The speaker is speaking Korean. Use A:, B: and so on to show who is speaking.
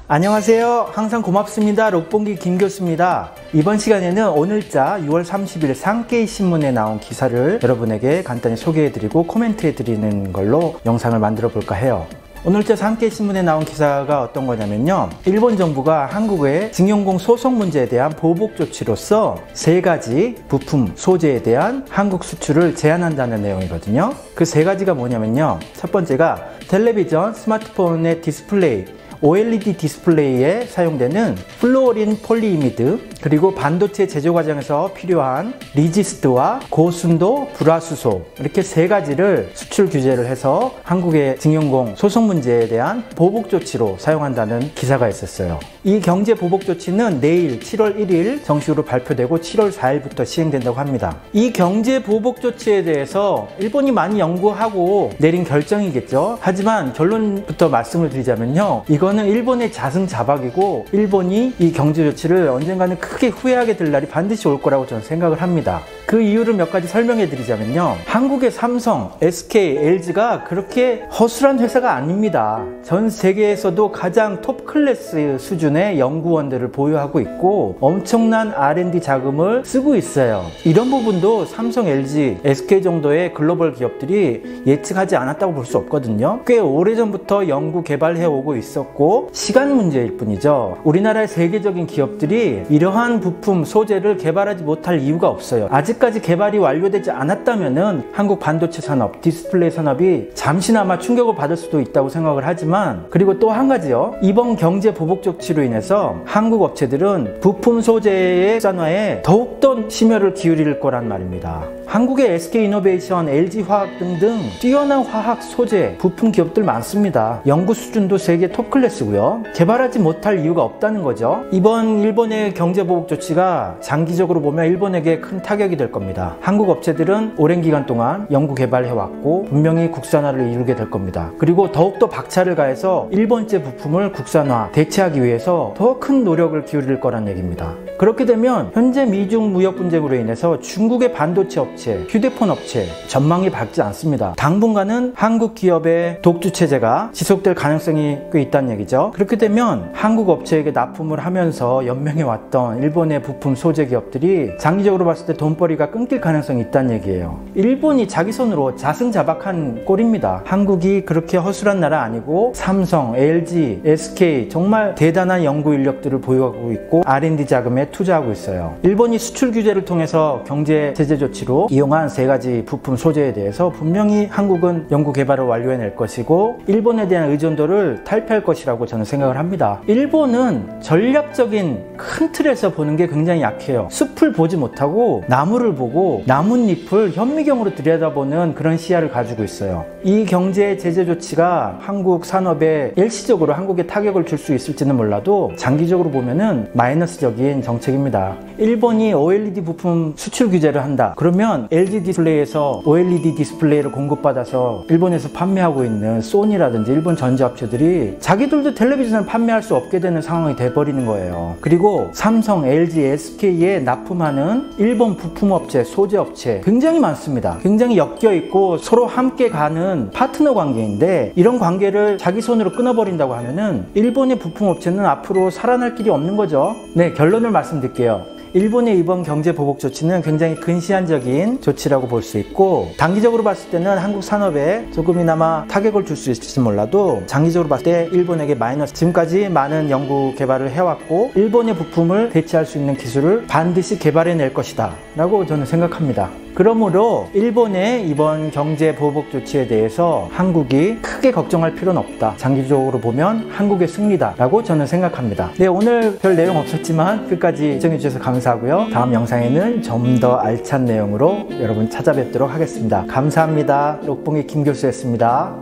A: 안녕하세요. 항상 고맙습니다. 록봉기 김 교수입니다. 이번 시간에는 오늘자 6월 30일 산케이 신문에 나온 기사를 여러분에게 간단히 소개해드리고 코멘트해드리는 걸로 영상을 만들어 볼까 해요. 오늘자 산케이 신문에 나온 기사가 어떤 거냐면요, 일본 정부가 한국의 징용공 소송 문제에 대한 보복 조치로서 3가지 부품 소재에 대한 한국 수출을 제한한다는 내용이거든요. 그 3가지가 뭐냐면요, 첫 번째가 텔레비전, 스마트폰의 디스플레이, OLED 디스플레이에 사용되는 플루오린 폴리이미드, 그리고 반도체 제조 과정에서 필요한 리지스트와 고순도 불화수소, 이렇게 3가지를 수출 규제를 해서 한국의 징용공 소송 문제에 대한 보복 조치로 사용한다는 기사가 있었어요. 이 경제 보복 조치는 내일 7월 1일 정식으로 발표되고 7월 4일부터 시행된다고 합니다. 이 경제 보복 조치에 대해서 일본이 많이 연구하고 내린 결정이겠죠. 하지만 결론부터 말씀을 드리자면요, 이거는 일본의 자승자박이고 일본이 이 경제 조치를 언젠가는 크게 후회하게 될 날이 반드시 올 거라고 저는 생각을 합니다. 그 이유를 몇 가지 설명해 드리자면요, 한국의 삼성, SK, LG가 그렇게 허술한 회사가 아닙니다. 전 세계에서도 가장 톱 클래스 수준의 연구원들을 보유하고 있고 엄청난 R&D 자금을 쓰고 있어요. 이런 부분도 삼성, LG, SK 정도의 글로벌 기업들이 예측하지 않았다고 볼 수 없거든요. 꽤 오래전부터 연구 개발해 오고 있었고 시간 문제일 뿐이죠. 우리나라의 세계적인 기업들이 이러한 부품 소재를 개발하지 못할 이유가 없어요. 아직까지 개발이 완료되지 않았다면은 한국 반도체 산업, 디스플레이 산업이 잠시나마 충격을 받을 수도 있다고 생각을 하지만, 그리고 또 한 가지요, 이번 경제 보복 조치로 인해서 한국 업체들은 부품 소재의 국산화에 더욱더 심혈을 기울일 거란 말입니다. 한국의 SK이노베이션, LG화학 등등 뛰어난 화학 소재 부품 기업들 많습니다. 연구 수준도 세계 톱 클래스고요. 개발하지 못할 이유가 없다는 거죠. 이번 일본의 경제 보복 조치가 장기적으로 보면 일본에게 큰 타격이 될 겁니다. 한국 업체들은 오랜 기간 동안 연구 개발해왔고 분명히 국산화를 이루게 될 겁니다. 그리고 더욱더 박차를 가해서 일본제 부품을 국산화, 대체하기 위해서 더 큰 노력을 기울일 거란 얘기입니다. 그렇게 되면 현재 미중 무역 분쟁으로 인해서 중국의 반도체 업체, 휴대폰 업체 전망이 밝지 않습니다. 당분간은 한국 기업의 독주 체제가 지속될 가능성이 꽤 있다는 얘기죠. 그렇게 되면 한국 업체에게 납품을 하면서 연명해 왔던 일본의 부품 소재 기업들이 장기적으로 봤을 때 돈벌이가 끊길 가능성이 있다는 얘기예요. 일본이 자기 손으로 자승자박한 꼴입니다. 한국이 그렇게 허술한 나라 아니고 삼성, LG, SK 정말 대단한 연구 인력들을 보유하고 있고 R&D 자금에 투자하고 있어요. 일본이 수출 규제를 통해서 경제 제재 조치로 이용한 3가지 부품 소재에 대해서 분명히 한국은 연구 개발을 완료해낼 것이고 일본에 대한 의존도를 탈피할 것이라고 저는 생각을 합니다. 일본은 전략적인 큰 틀에서 보는 게 굉장히 약해요. 숲을 보지 못하고 나무를 보고 나뭇잎을 현미경으로 들여다보는 그런 시야를 가지고 있어요. 이 경제 제재 조치가 한국 산업에 일시적으로 한국에 타격을 줄 수 있을지는 몰라도 장기적으로 보면은 마이너스적인 정책입니다. 일본이 OLED 부품 수출 규제를 한다. 그러면 LG 디스플레이에서 OLED 디스플레이를 공급받아서 일본에서 판매하고 있는 소니라든지 일본 전자업체들이 자기들도 텔레비전을 판매할 수 없게 되는 상황이 돼버리는 거예요. 그리고 삼성, LG, SK에 납품하는 일본 부품업체, 소재업체 굉장히 많습니다. 굉장히 엮여있고 서로 함께 가는 파트너 관계인데, 이런 관계를 자기 손으로 끊어버린다고 하면은 일본의 부품업체는 앞으로 살아날 길이 없는 거죠. 네, 결론을 말씀드릴게요. 일본의 이번 경제 보복 조치는 굉장히 근시안적인 조치라고 볼 수 있고, 단기적으로 봤을 때는 한국 산업에 조금이나마 타격을 줄 수 있을지 몰라도 장기적으로 봤을 때 일본에게 마이너스, 지금까지 많은 연구 개발을 해왔고 일본의 부품을 대체할 수 있는 기술을 반드시 개발해낼 것이다 라고 저는 생각합니다. 그러므로 일본의 이번 경제 보복 조치에 대해서 한국이 크게 걱정할 필요는 없다. 장기적으로 보면 한국의 승리다 라고 저는 생각합니다. 네, 오늘 별 내용 없었지만 끝까지 시청해주셔서 감사하고요. 다음 영상에는 좀 더 알찬 내용으로 여러분 찾아뵙도록 하겠습니다. 감사합니다. 록봉기 김 교수였습니다.